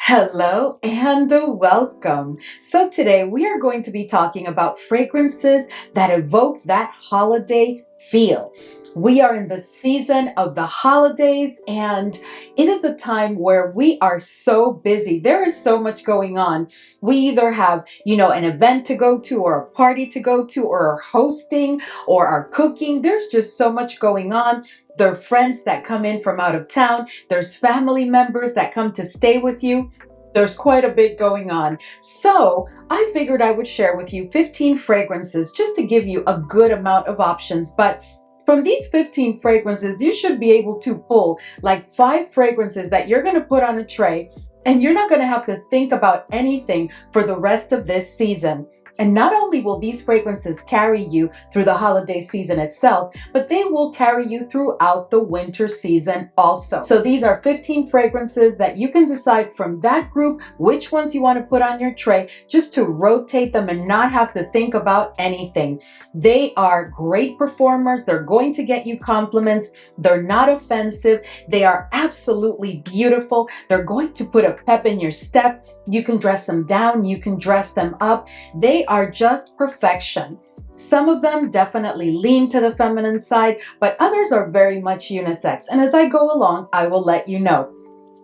Hello and welcome. So today we are going to be talking about fragrances that evoke that holiday feel. We are in the season of the holidays and it is a time where we are so busy. There is so much going on. We either have, an event to go to or a party to go to or are hosting or are cooking. There's just so much going on. There are friends that come in from out of town. There's family members that come to stay with you. There's quite a bit going on. So I figured I would share with you 15 fragrances just to give you a good amount of options. But from these 15 fragrances, you should be able to pull like 5 fragrances that you're going to put on a tray, and you're not going to have to think about anything for the rest of this season. And not only will these fragrances carry you through the holiday season itself, but they will carry you throughout the winter season also. So these are 15 fragrances that you can decide from that group which ones you want to put on your tray, just to rotate them and not have to think about anything. They are great performers. They're going to get you compliments. They're not offensive. They are absolutely beautiful. They're going to put a pep in your step. You can dress them down. You can dress them up. They are just perfection. Some of them definitely lean to the feminine side, but others are very much unisex. And as I go along, I will let you know.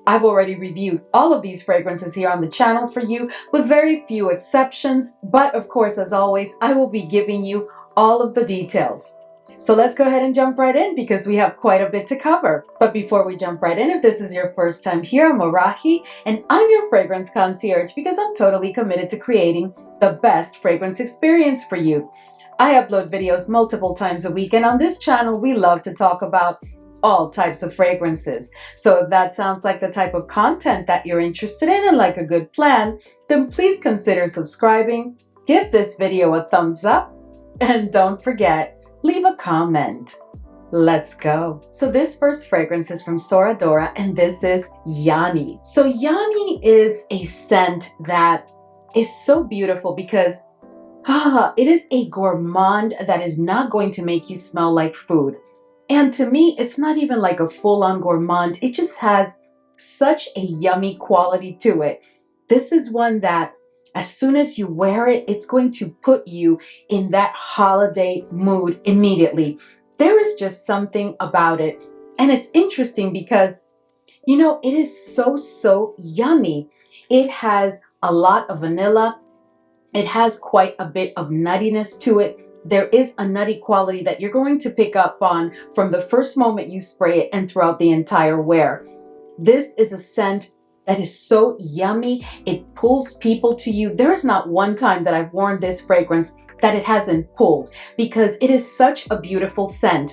I've already reviewed all of these fragrances here on the channel for you, with very few exceptions. But of course, as always, I will be giving you all of the details. So let's go ahead and jump right in because we have quite a bit to cover. But before we jump right in, if this is your first time here, I'm Arahi, and I'm your fragrance concierge because I'm totally committed to creating the best fragrance experience for you. I upload videos multiple times a week, and on this channel, we love to talk about all types of fragrances. So if that sounds like the type of content that you're interested in and like a good plan, then please consider subscribing, give this video a thumbs up, and don't forget, leave a comment. Let's go. So this first fragrance is from Dora, and this is Jany. So Jany is a scent that is so beautiful because it is a gourmand that is not going to make you smell like food. And to me, it's not even like a full-on gourmand. It just has such a yummy quality to it. This is one that as soon as you wear it, it's going to put you in that holiday mood immediately. There is just something about it. And it's interesting because, it is so yummy. It has a lot of vanilla. It has quite a bit of nuttiness to it. There is a nutty quality that you're going to pick up on from the first moment you spray it and throughout the entire wear. This is a scent that is so yummy. It pulls people to you. There's not one time that I've worn this fragrance that it hasn't pulled, because it is such a beautiful scent.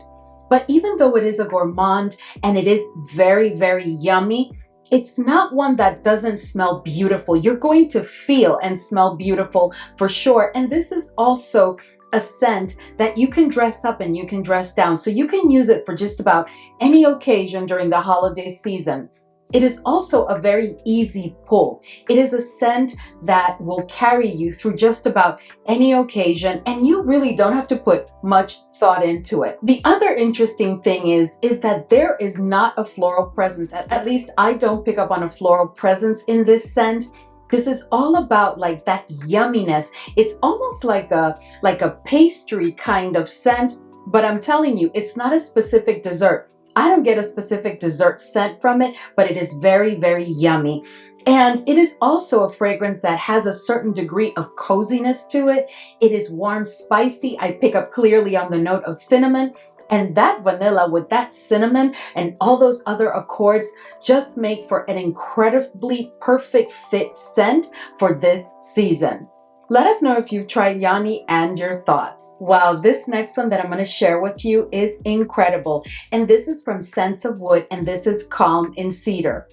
But even though it is a gourmand and it is very yummy, it's not one that doesn't smell beautiful. You're going to feel and smell beautiful for sure. And this is also a scent that you can dress up and you can dress down. So you can use it for just about any occasion during the holiday season. It is also a very easy pull. It is a scent that will carry you through just about any occasion, and you really don't have to put much thought into it. The other interesting thing is that there is not a floral presence. At least I don't pick up on a floral presence in this scent. This is all about like that yumminess. It's almost like a pastry kind of scent, but I'm telling you, it's not a specific dessert. I don't get a specific dessert scent from it, but it is very yummy. And it is also a fragrance that has a certain degree of coziness to it. It is warm, spicy. I pick up clearly on the note of cinnamon, and that vanilla with that cinnamon and all those other accords just make for an incredibly perfect fit scent for this season. Let us know if you've tried Jany and your thoughts. Wow, this next one that I'm going to share with you is incredible. And this is from Scents of Wood, and this is Calm in Cedar.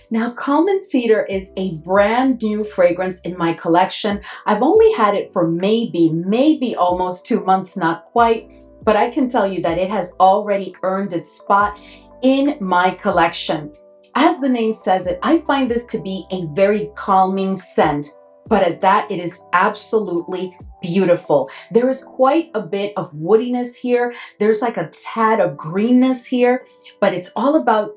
Now, Calm in Cedar is a brand new fragrance in my collection. I've only had it for maybe almost 2 months, not quite. But I can tell you that it has already earned its spot in my collection. As the name says it, I find this to be a very calming scent. But at that, it is absolutely beautiful. There is quite a bit of woodiness here. There's like a tad of greenness here, but it's all about,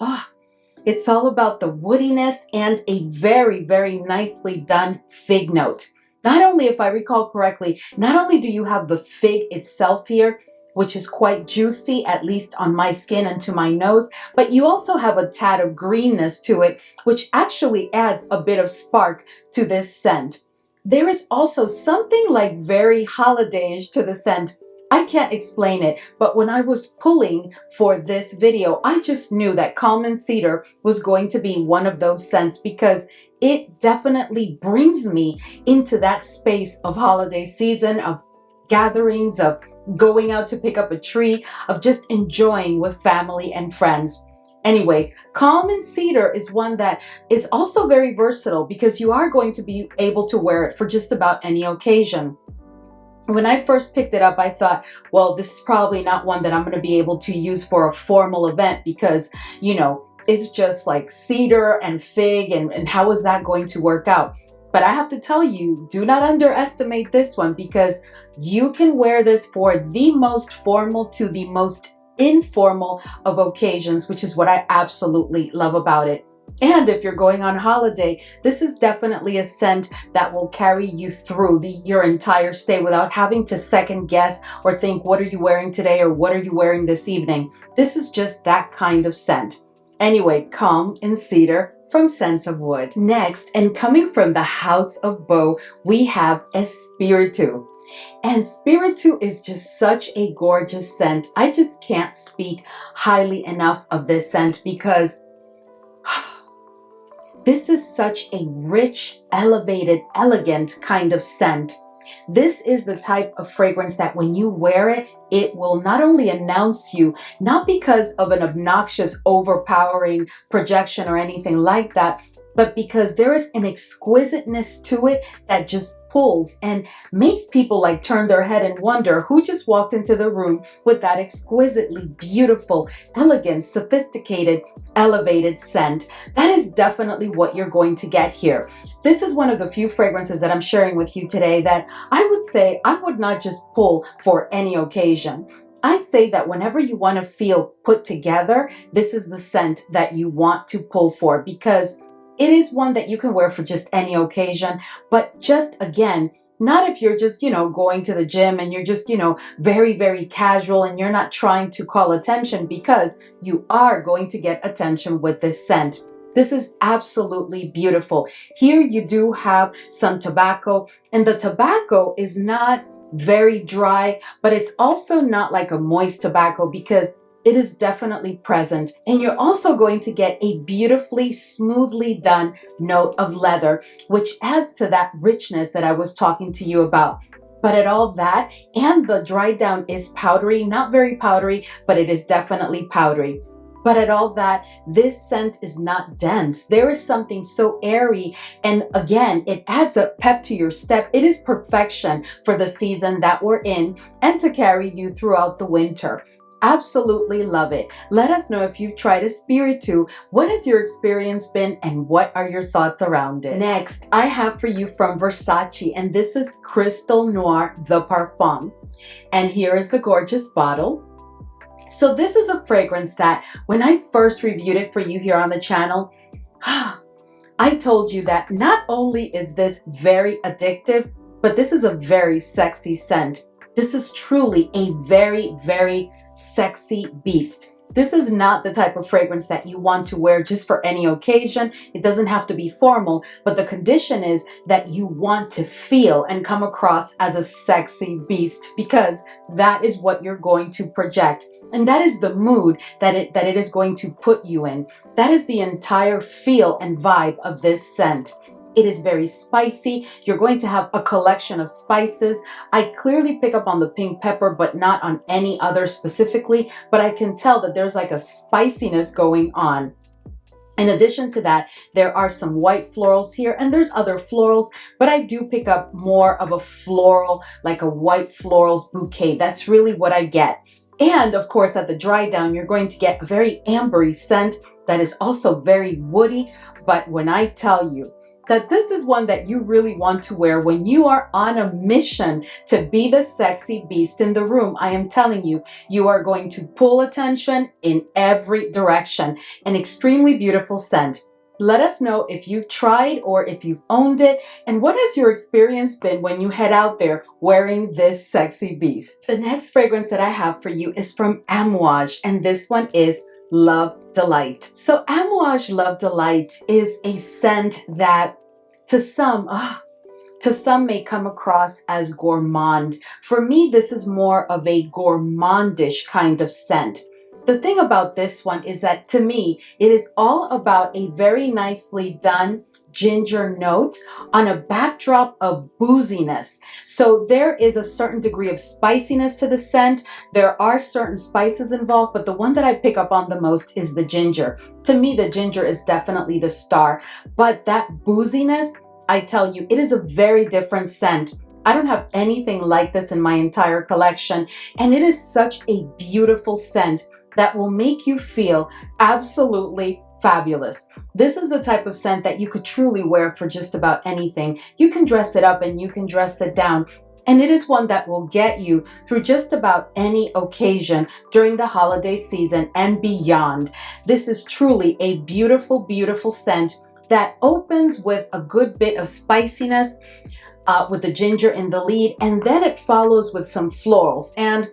It's all about the woodiness and a very, very nicely done fig note. Not only, if I recall correctly, not only do you have the fig itself here, which is quite juicy, at least on my skin and to my nose, but you also have a tad of greenness to it, which actually adds a bit of spark to this scent. There is also something like very holiday-ish to the scent. I can't explain it, but when I was pulling for this video, I just knew that Common Cedar was going to be one of those scents because it definitely brings me into that space of holiday season, of gatherings, of going out to pick up a tree, of just enjoying with family and friends. Anyway, Common Cedar is one that is also very versatile because you are going to be able to wear it for just about any occasion. When I first picked it up, I thought, well, this is probably not one that I'm going to be able to use for a formal event because, it's just like cedar and fig and how is that going to work out? But I have to tell you, do not underestimate this one because you can wear this for the most formal to the most informal of occasions, which is what I absolutely love about it. And if you're going on holiday, this is definitely a scent that will carry you through your entire stay without having to second guess or think, what are you wearing today or what are you wearing this evening? This is just that kind of scent. Anyway, Common Cedar from Scents of Wood. Next, and coming from the house of Bo, we have Espiritu. And Espiritu is just such a gorgeous scent. I just can't speak highly enough of this scent because this is such a rich, elevated, elegant kind of scent. This is the type of fragrance that when you wear it, it will not only announce you, not because of an obnoxious, overpowering projection or anything like that, but because there is an exquisiteness to it that just pulls and makes people like turn their head and wonder who just walked into the room with that exquisitely beautiful, elegant, sophisticated, elevated scent. That is definitely what you're going to get here. This is one of the few fragrances that I'm sharing with you today that I would say I would not just pull for any occasion. I say that whenever you want to feel put together, this is the scent that you want to pull for because it is one that you can wear for just any occasion, but just again, not if you're just, going to the gym and you're just, very, very casual and you're not trying to call attention because you are going to get attention with this scent. This is absolutely beautiful. Here you do have some tobacco, and the tobacco is not very dry, but it's also not like a moist tobacco because it is definitely present. And you're also going to get a beautifully, smoothly done note of leather, which adds to that richness that I was talking to you about. But at all that, and the dry down is powdery, not very powdery, but it is definitely powdery. But at all that, this scent is not dense. There is something so airy. And again, it adds a pep to your step. It is perfection for the season that we're in and to carry you throughout the winter. Absolutely love it. Let us know if you've tried Espiritu. What has your experience been and what are your thoughts around it? Next, I have for you from Versace, and this is Crystal Noir, the Parfum. And here is the gorgeous bottle. So this is a fragrance that when I first reviewed it for you here on the channel, I told you that not only is this very addictive, but this is a very sexy scent. This is truly a very, very sexy beast. This is not the type of fragrance that you want to wear just for any occasion. It doesn't have to be formal, but the condition is that you want to feel and come across as a sexy beast because that is what you're going to project. And that is the mood that it is going to put you in. That is the entire feel and vibe of this scent. It is very spicy. You're going to have a collection of spices. I clearly pick up on the pink pepper, but not on any other specifically, but I can tell that there's like a spiciness going on. In addition to that, there are some white florals here and there's other florals, but I do pick up more of a floral, like a white florals bouquet. That's really what I get. And of course, at the dry down, you're going to get a very ambery scent that is also very woody. But when I tell you, that this is one that you really want to wear when you are on a mission to be the sexy beast in the room. I am telling you, you are going to pull attention in every direction. An extremely beautiful scent. Let us know if you've tried or if you've owned it, and what has your experience been when you head out there wearing this sexy beast. The next fragrance that I have for you is from Amouage, and this one is Love Delight. So Amouage Love Delight is a scent that to some may come across as gourmand. For me, this is more of a gourmandish kind of scent. The thing about this one is that to me, it is all about a very nicely done ginger note on a backdrop of booziness. So there is a certain degree of spiciness to the scent. There are certain spices involved, but the one that I pick up on the most is the ginger. To me, the ginger is definitely the star, but that booziness, I tell you, it is a very different scent. I don't have anything like this in my entire collection, and it is such a beautiful scent that will make you feel absolutely fabulous. This is the type of scent that you could truly wear for just about anything. You can dress it up and you can dress it down. And it is one that will get you through just about any occasion during the holiday season and beyond. This is truly a beautiful, beautiful scent that opens with a good bit of spiciness with the ginger in the lead, and then it follows with some florals. And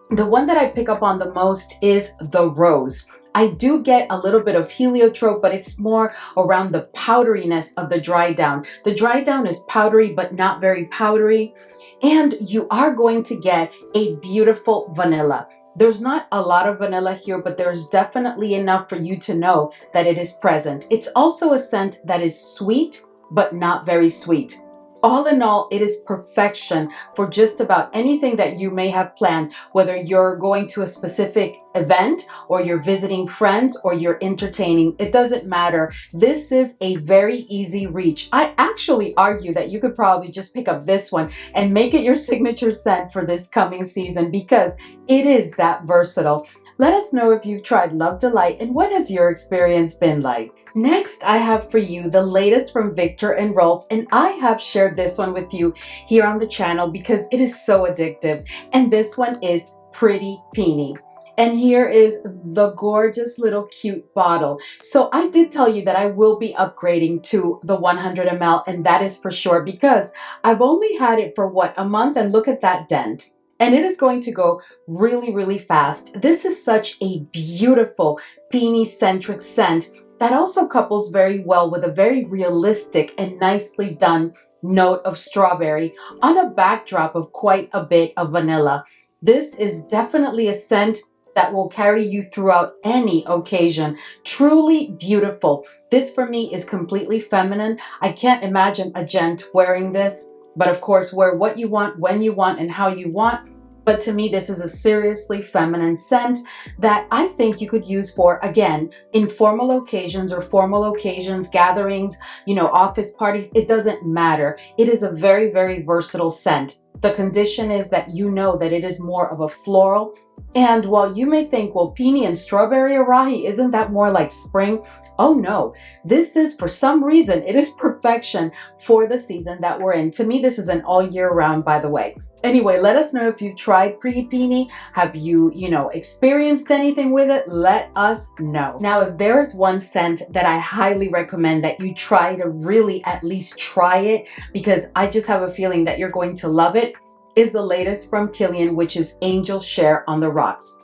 the one that I pick up on the most is the rose. I do get a little bit of heliotrope, but it's more around the powderiness of the dry down. The dry down is powdery, but not very powdery. And you are going to get a beautiful vanilla. There's not a lot of vanilla here, but there's definitely enough for you to know that it is present. It's also a scent that is sweet, but not very sweet. All in all, it is perfection for just about anything that you may have planned, whether you're going to a specific event or you're visiting friends or you're entertaining. It doesn't matter. This is a very easy reach. I actually argue that you could probably just pick up this one and make it your signature scent for this coming season because it is that versatile. Let us know if you've tried Love Delight and what has your experience been like. Next, I have for you the latest from Viktor and Rolf, and I have shared this one with you here on the channel because it is so addictive. And this one is Pretty Peony. And here is the gorgeous little cute bottle. So I did tell you that I will be upgrading to the 100 ml, and that is for sure because I've only had it for a month, and look at that dent. And it is going to go really, really fast. This is such a beautiful peony-centric scent that also couples very well with a very realistic and nicely done note of strawberry on a backdrop of quite a bit of vanilla. This is definitely a scent that will carry you throughout any occasion. Truly beautiful. This for me is completely feminine. I can't imagine a gent wearing this. But of course, wear what you want, when you want, and how you want. But to me, this is a seriously feminine scent that I think you could use for, again, informal occasions or formal occasions, gatherings, office parties. It doesn't matter. It is a very, very versatile scent. The condition is that you know that it is more of a floral. And while you may think, well, peony and strawberry arahi, isn't that more like spring? Oh no, this is, for some reason, it is perfection for the season that we're in. To me, this is an all year round, by the way. Anyway, let us know if you've tried Pretty Peony. Have you, experienced anything with it? Let us know. Now, if there is one scent that I highly recommend that you try to really at least try it, because I just have a feeling that you're going to love it, is the latest from Kilian, which is Angel Share on the Rocks.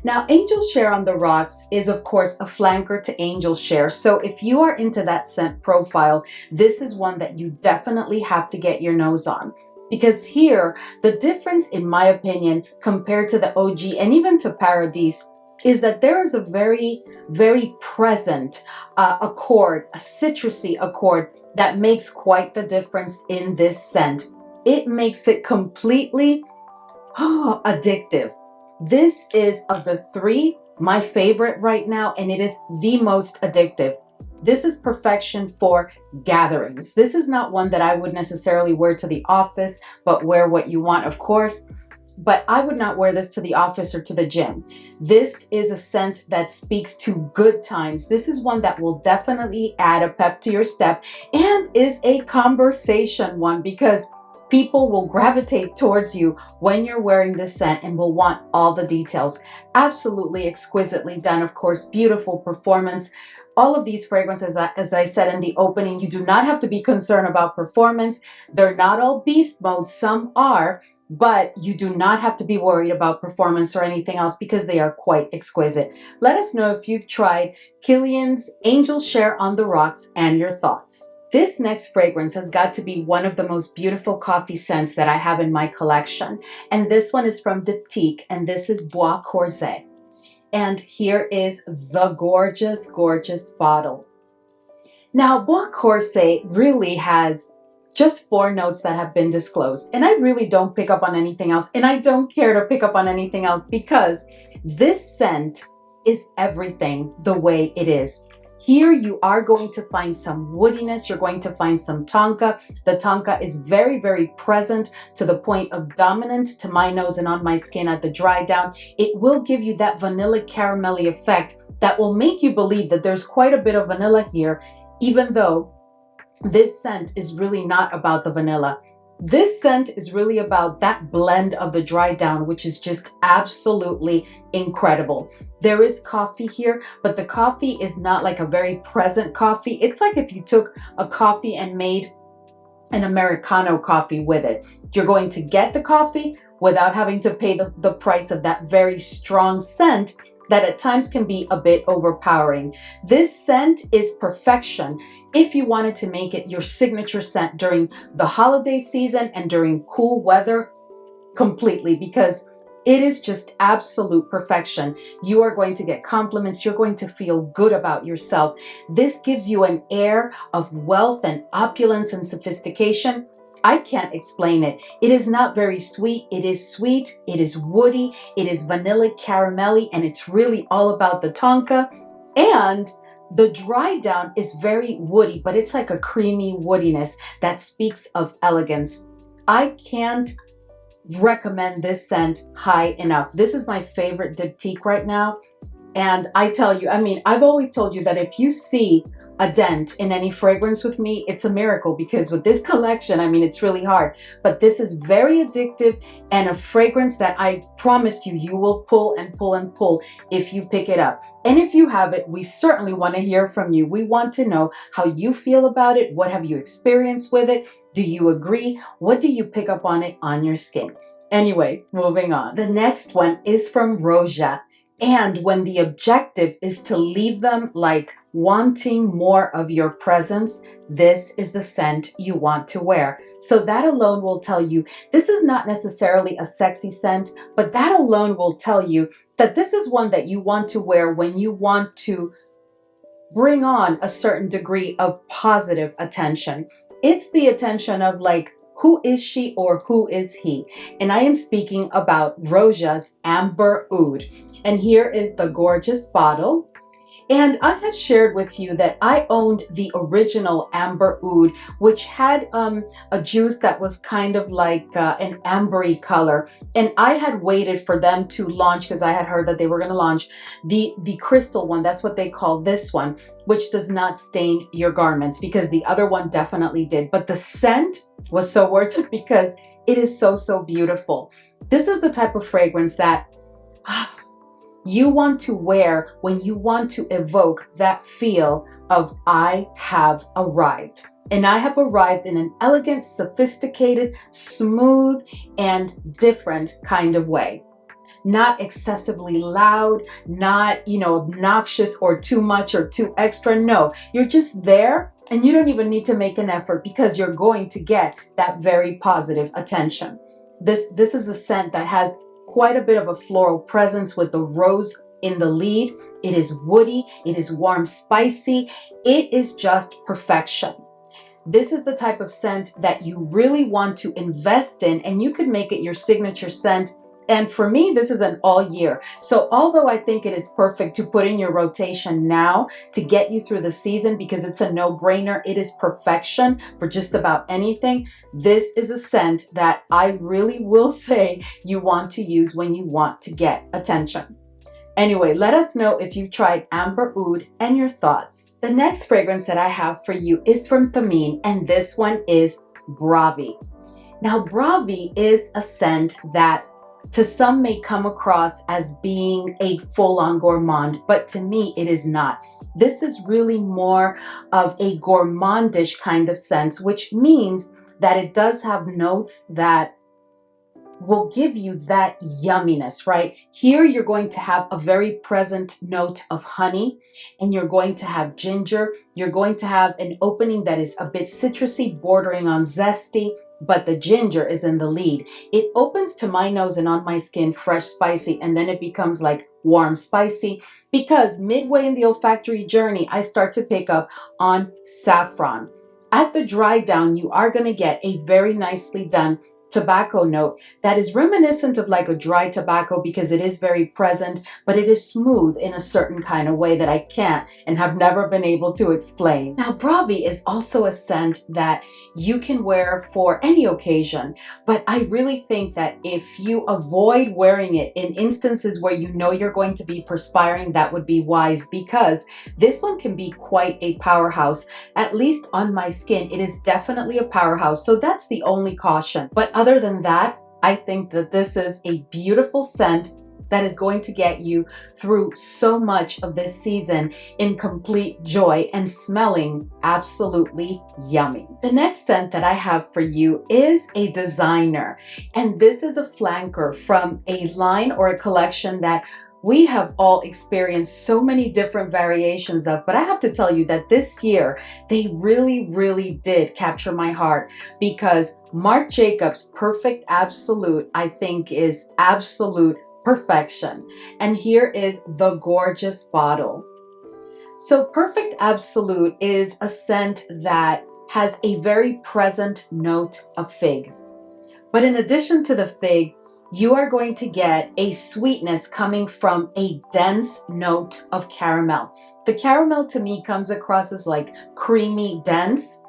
Now, Angel Share on the Rocks is, of course, a flanker to Angel Share. So if you are into that scent profile, this is one that you definitely have to get your nose on. Because here, the difference, in my opinion, compared to the OG and even to Paradise, is that there is a very, very present accord, a citrusy accord that makes quite the difference in this scent. It makes it completely addictive. This is, of the three, my favorite right now, and it is the most addictive. This is perfection for gatherings. This is not one that I would necessarily wear to the office, but wear what you want, of course. but I would not wear this to the office or to the gym. This is a scent that speaks to good times. This is one that will definitely add a pep to your step and is a conversation one, because people will gravitate towards you when you're wearing this scent and will want all the details. Absolutely exquisitely done. Of course, beautiful performance. All of these fragrances, as I said in the opening, you do not have to be concerned about performance. They're not all beast mode. Some are, but you do not have to be worried about performance or anything else because they are quite exquisite. Let us know if you've tried Kilian's Angel Share on the Rocks and your thoughts. This next fragrance has got to be one of the most beautiful coffee scents that I have in my collection. And this one is from Diptyque, and this is Bois Corse. And here is the gorgeous, gorgeous bottle. Now, Bois Corse really has just 4 notes that have been disclosed. And I really don't pick up on anything else. And I don't care to pick up on anything else because this scent is everything the way it is. Here you are going to find some woodiness. You're going to find some tonka. The tonka is very, very present to the point of dominant to my nose and on my skin at the dry down. It will give you that vanilla caramelly effect that will make you believe that there's quite a bit of vanilla here, even though this scent is really not about the vanilla. This scent is really about that blend of the dry down, which is just absolutely incredible. There is coffee here, but the coffee is not like a very present coffee. It's like if you took a coffee and made an Americano coffee with it. You're going to get the coffee without having to pay the price of that very strong scent that at times can be a bit overpowering. This scent is perfection if you wanted to make it your signature scent during the holiday season and during cool weather completely, because it is just absolute perfection. You are going to get compliments. You're going to feel good about yourself. This gives you an air of wealth and opulence and sophistication. I can't explain it. It is not very sweet. It is sweet. It is woody. It is vanilla caramelly, and it's really all about the tonka. And the dry down is very woody, but it's like a creamy woodiness that speaks of elegance. I can't recommend this scent high enough. This is my favorite Diptyque right now. And I tell you, I mean, I've always told you that if you see a dent in any fragrance with me, it's a miracle, because with this collection, I mean, it's really hard. But this is very addictive and a fragrance that I promised you, you will pull and pull and pull if you pick it up. And if you have it, we certainly want to hear from you. We want to know how you feel about it. What have you experienced with it? Do you agree? What do you pick up on it on your skin? Anyway, moving on. The next one is from Roja. And when the objective is to leave them like wanting more of your presence, this is the scent you want to wear. So that alone will tell you this is not necessarily a sexy scent, but that alone will tell you that this is one that you want to wear when you want to bring on a certain degree of positive attention. It's the attention of like, who is she or who is he? And I am speaking about Roja's Amber Oud. And here is the gorgeous bottle. And I had shared with you that I owned the original Amber Oud, which had a juice that was kind of like an ambery color. And I had waited for them to launch, because I had heard that they were going to launch the crystal one. That's what they call this one, which does not stain your garments, because the other one definitely did. But the scent was so worth it because it is so, so beautiful. This is the type of fragrance that you want to wear when you want to evoke that feel of I have arrived. And I have arrived in an elegant, sophisticated, smooth, and different kind of way. Not excessively loud, not, obnoxious or too much or too extra. No, you're just there and you don't even need to make an effort because you're going to get that very positive attention. This is a scent that has quite a bit of a floral presence with the rose in the lead. It is woody, it is warm, spicy. It is just perfection. This is the type of scent that you really want to invest in, and you could make it your signature scent And for me, this is an all year. So although I think it is perfect to put in your rotation now to get you through the season because it's a no-brainer, it is perfection for just about anything. This is a scent that I really will say you want to use when you want to get attention. Anyway, let us know if you've tried Amber Oud and your thoughts. The next fragrance that I have for you is from Thameen, and this one is Bravi. Now, Bravi is a scent that to some may come across as being a full-on gourmand, but to me it is not. This is really more of a gourmandish kind of sense, which means that it does have notes that will give you that yumminess, right? Here you're going to have a very present note of honey, and you're going to have ginger. You're going to have an opening that is a bit citrusy, bordering on zesty, but the ginger is in the lead. It opens to my nose and on my skin fresh, spicy, and then it becomes like warm, spicy, because midway in the olfactory journey, I start to pick up on saffron. At the dry down, you are going to get a very nicely done tobacco note that is reminiscent of like a dry tobacco because it is very present, but it is smooth in a certain kind of way that I can't and have never been able to explain. Now, Bravi is also a scent that you can wear for any occasion, but I really think that if you avoid wearing it in instances where you know you're going to be perspiring, that would be wise, because this one can be quite a powerhouse. At least on my skin, it is definitely a powerhouse. So that's the only caution. But other than that, I think that this is a beautiful scent that is going to get you through so much of this season in complete joy and smelling absolutely yummy. The next scent that I have for you is a designer, and this is a flanker from a line or a collection that we have all experienced so many different variations of, but I have to tell you that this year they really did capture my heart, because Marc Jacobs Perfect Absolute, I think, is absolute perfection. And here is the gorgeous bottle. So Perfect Absolute is a scent that has a very present note of fig. But in addition to the fig, you are going to get a sweetness coming from a dense note of caramel. The caramel to me comes across as like creamy dense.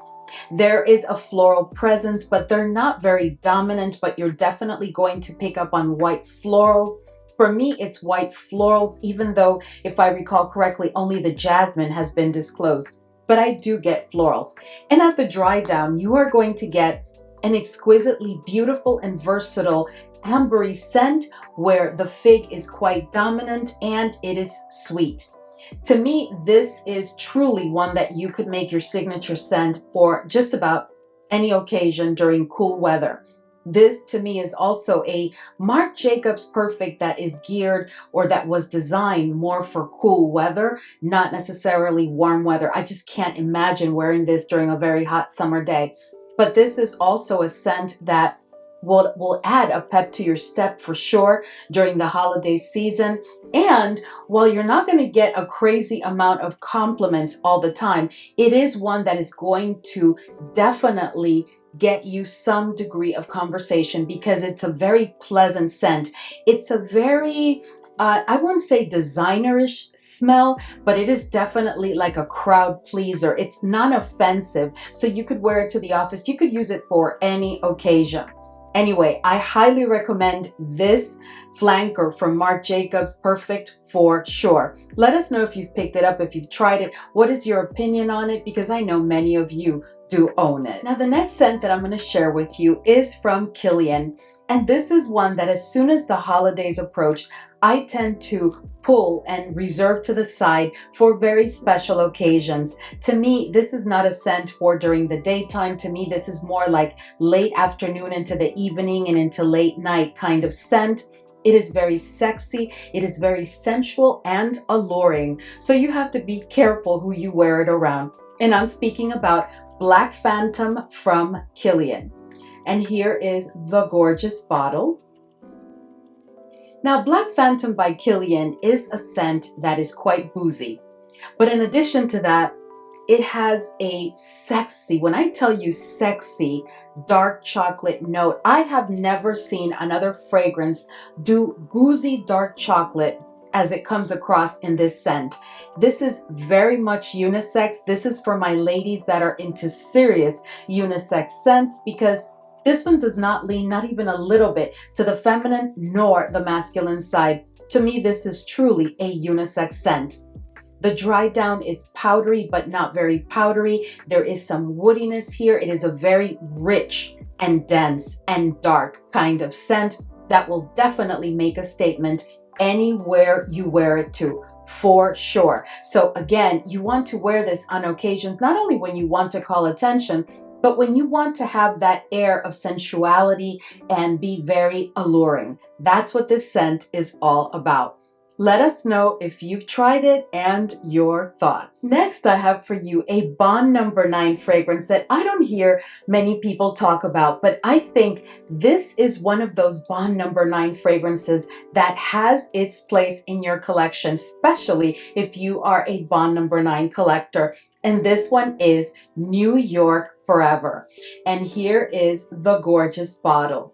There is a floral presence, but they're not very dominant, but you're definitely going to pick up on white florals. For me, it's white florals, even though, if I recall correctly, only the jasmine has been disclosed. But I do get florals. And at the dry down, you are going to get an exquisitely beautiful and versatile ambery scent where the fig is quite dominant and it is sweet. To me, this is truly one that you could make your signature scent for just about any occasion during cool weather. This to me is also a Marc Jacobs Perfect that is geared, or that was designed more for cool weather, not necessarily warm weather. I just can't imagine wearing this during a very hot summer day. But this is also a scent that will add a pep to your step for sure during the holiday season. And while you're not going to get a crazy amount of compliments all the time, it is one that is going to definitely get you some degree of conversation, because it's a very pleasant scent. It's a very I wouldn't say designerish smell, but it is definitely like a crowd pleaser. It's non-offensive, so you could wear it to the office. You could use it for any occasion. Anyway, I highly recommend this flanker from Marc Jacobs Perfect for sure. Let us know if you've picked it up, if you've tried it. What is your opinion on it? Because I know many of you do own it. Now, the next scent that I'm going to share with you is from Kilian. And this is one that as soon as the holidays approach, I tend to pull and reserve to the side for very special occasions. To me, this is not a scent for during the daytime. To me, this is more like late afternoon into the evening and into late night kind of scent. It is very sexy, it is very sensual and alluring. So you have to be careful who you wear it around. And I'm speaking about Black Phantom from Kilian. And here is the gorgeous bottle. Now, Black Phantom by Kilian is a scent that is quite boozy. But in addition to that, It has a sexy, when I tell you sexy, dark chocolate note. I have never seen another fragrance do boozy dark chocolate as it comes across in this scent. This is very much unisex. This is for my ladies that are into serious unisex scents, because this one does not lean, not even a little bit, to the feminine nor the masculine side. To me, this is truly a unisex scent. The dry down is powdery, but not very powdery. There is some woodiness here. It is a very rich and dense and dark kind of scent that will definitely make a statement anywhere you wear it to, for sure. So again, you want to wear this on occasions, not only when you want to call attention, but when you want to have that air of sensuality and be very alluring. That's what this scent is all about. Let us know if you've tried it and your thoughts. Next, I have for you a Bond number 9 fragrance that I don't hear many people talk about, but I think this is one of those Bond number 9 fragrances that has its place in your collection, especially if you are a Bond number 9 collector. And this one is New York Forever. And here is the gorgeous bottle.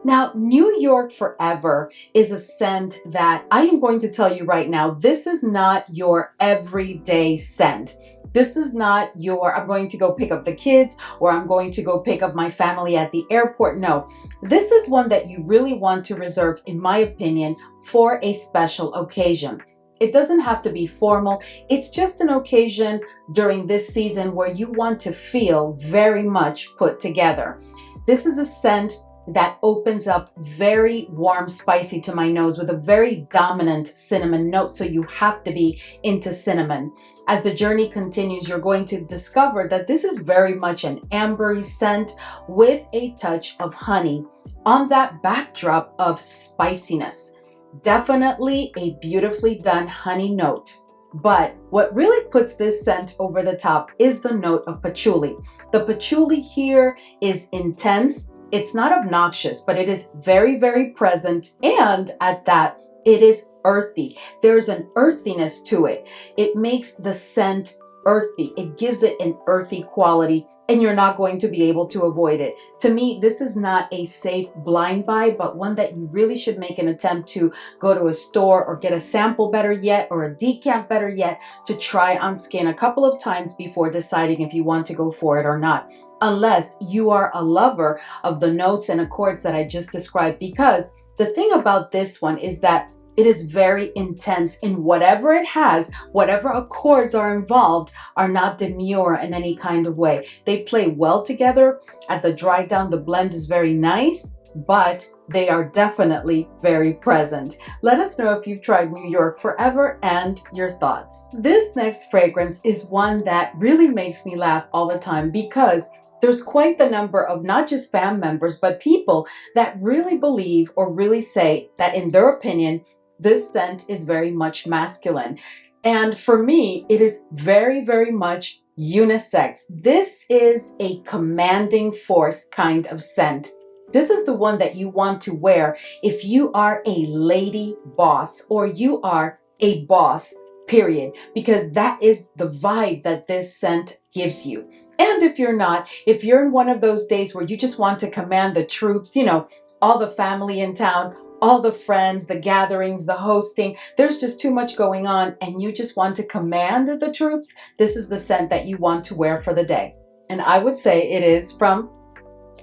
Now, New York Forever is a scent that I am going to tell you right now, this is not your everyday scent. This is not your, I'm going to go pick up the kids or I'm going to go pick up my family at the airport. No, this is one that you really want to reserve, in my opinion, for a special occasion. It doesn't have to be formal. It's just an occasion during this season where you want to feel very much put together. This is a scent that opens up very warm, spicy to my nose with a very dominant cinnamon note. So you have to be into cinnamon. As the journey continues, you're going to discover that this is very much an ambery scent with a touch of honey on that backdrop of spiciness. Definitely a beautifully done honey note. But what really puts this scent over the top is the note of patchouli. The patchouli here is intense. It's not obnoxious, but it is very, very present. And at that, it is earthy. There's an earthiness to it. It makes the scent earthy. It gives it an earthy quality, and you're not going to be able to avoid it. To me, this is not a safe blind buy, but one that you really should make an attempt to go to a store or get a sample, better yet, or a decant, better yet, to try on skin a couple of times before deciding if you want to go for it or not. Unless you are a lover of the notes and accords that I just described, because the thing about this one is that it is very intense in whatever it has. Whatever accords are involved are not demure in any kind of way. They play well together. At the dry down, the blend is very nice, but they are definitely very present. Let us know if you've tried New York Forever and your thoughts. This next fragrance is one that really makes me laugh all the time, because there's quite the number of not just fam members, but people that really believe or really say that, in their opinion, this scent is very much masculine. And for me, it is very, very much unisex. This is a commanding force kind of scent. This is the one that you want to wear if you are a lady boss or you are a boss, period, because that is the vibe that this scent gives you. And if you're not, if you're in one of those days where you just want to command the troops, you know, all the family in town, all the friends, the gatherings, the hosting, there's just too much going on and you just want to command the troops, this is the scent that you want to wear for the day. And I would say it is from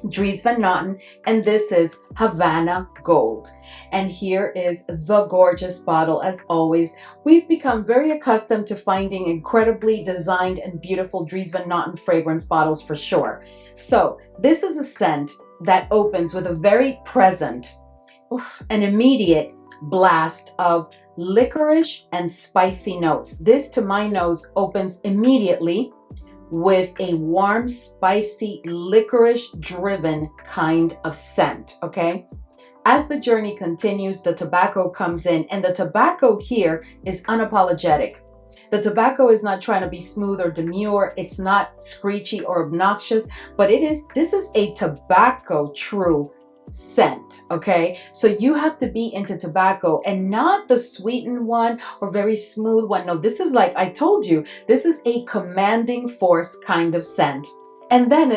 Dries Van Noten, and this is Havana Gold. And here is the gorgeous bottle. As always, we've become very accustomed to finding incredibly designed and beautiful Dries Van Noten fragrance bottles for sure. So this is a scent that opens with a very present, an immediate blast of licorice and spicy notes. This, to my nose, opens immediately with a warm, spicy, licorice-driven kind of scent, okay? As the journey continues, the tobacco comes in, and the tobacco here is unapologetic. The tobacco is not trying to be smooth or demure. It's not screechy or obnoxious, but this is a tobacco true scent, okay? So you have to be into tobacco and not the sweetened one or very smooth one. No, this is like I told you, this is a commanding force kind of scent. And then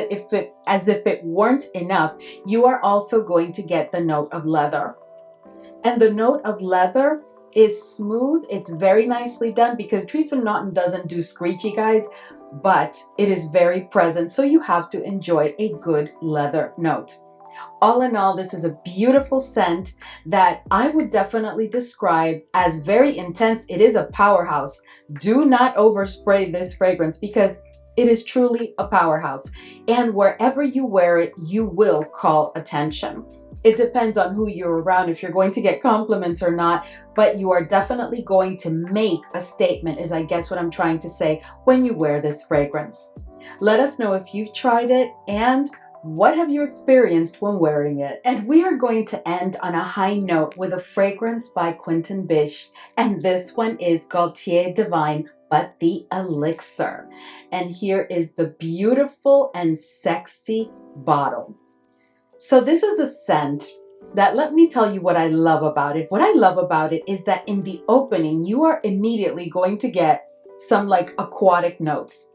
as if it weren't enough, you are also going to get the note of leather. And the note of leather is smooth. It's very nicely done because Dries van Noten doesn't do screechy, guys, but it is very present. So you have to enjoy a good leather note. All in all, this is a beautiful scent that I would definitely describe as very intense. It is a powerhouse. Do not overspray this fragrance because it is truly a powerhouse. And wherever you wear it, you will call attention. It depends on who you're around, if you're going to get compliments or not, but you are definitely going to make a statement, is I guess what I'm trying to say, when you wear this fragrance. Let us know if you've tried it and what have you experienced when wearing it. And we are going to end on a high note with a fragrance by Quentin Bisch, and this one is Gaultier Divine, but the Elixir. And here is the beautiful and sexy bottle. So this is a scent that, let me tell you what I love about it. What I love about it is that in the opening, you are immediately going to get some like aquatic notes.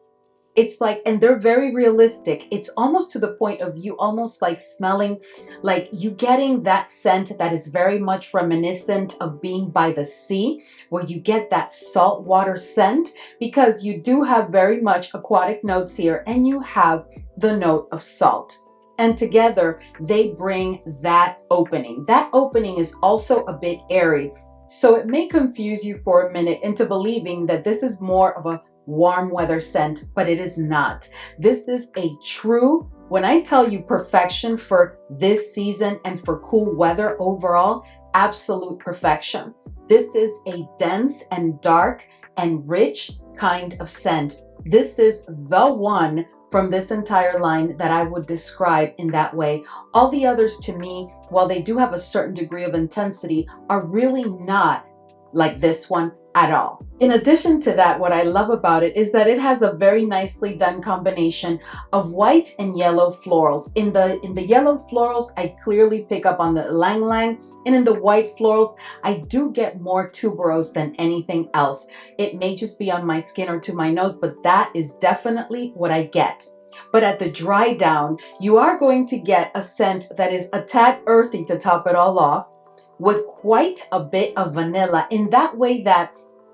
It's like, and they're very realistic. It's almost to the point of you almost like smelling, like you getting that scent that is very much reminiscent of being by the sea, where you get that saltwater scent, because you do have very much aquatic notes here and you have the note of salt. And together they bring that opening. That opening is also a bit airy. So it may confuse you for a minute into believing that this is more of a warm weather scent, but it is not. This is a true, when I tell you perfection for this season and for cool weather overall, absolute perfection. This is a dense and dark and rich kind of scent. This is the one from this entire line that I would describe in that way. All the others to me, while they do have a certain degree of intensity, are really not like this one at all. In addition to that, what I love about it is that it has a very nicely done combination of white and yellow florals. In the yellow florals, I clearly pick up on the ylang ylang, and in the white florals, I do get more tuberose than anything else. It may just be on my skin or to my nose, but that is definitely what I get. But at the dry down, you are going to get a scent that is a tad earthy to top it all off, with quite a bit of vanilla, in that way that,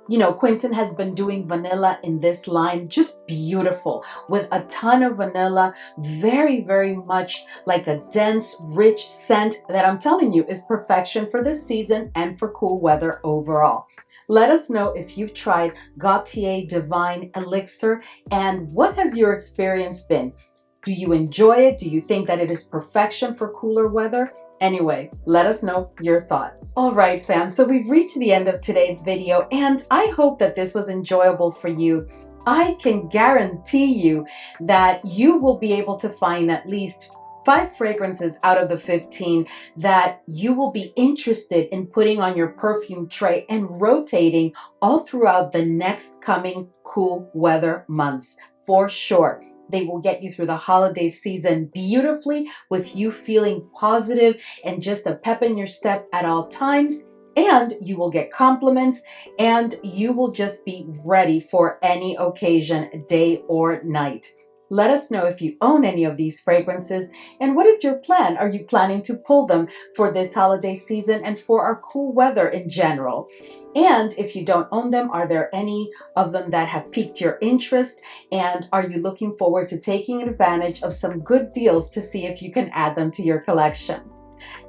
you know, Quentin has been doing vanilla in this line, just beautiful, with a ton of vanilla, very, very much like a dense, rich scent that I'm telling you is perfection for this season and for cool weather overall. Let us know if you've tried Gaultier Divine Elixir and what has your experience been. Do you enjoy it? Do you think that it is perfection for cooler weather? Anyway, let us know your thoughts. All right, fam, so we've reached the end of today's video, and I hope that this was enjoyable for you. I can guarantee you that you will be able to find at least 5 fragrances out of the 15 that you will be interested in putting on your perfume tray and rotating all throughout the next coming cool weather months, for sure. They will get you through the holiday season beautifully, with you feeling positive and just a pep in your step at all times. And you will get compliments, and you will just be ready for any occasion, day or night. Let us know if you own any of these fragrances and what is your plan? Are you planning to pull them for this holiday season and for our cool weather in general? And if you don't own them, are there any of them that have piqued your interest? And are you looking forward to taking advantage of some good deals to see if you can add them to your collection?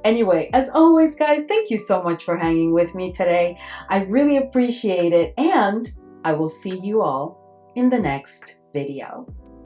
Anyway, as always, guys, thank you so much for hanging with me today. I really appreciate it, and I will see you all in the next video.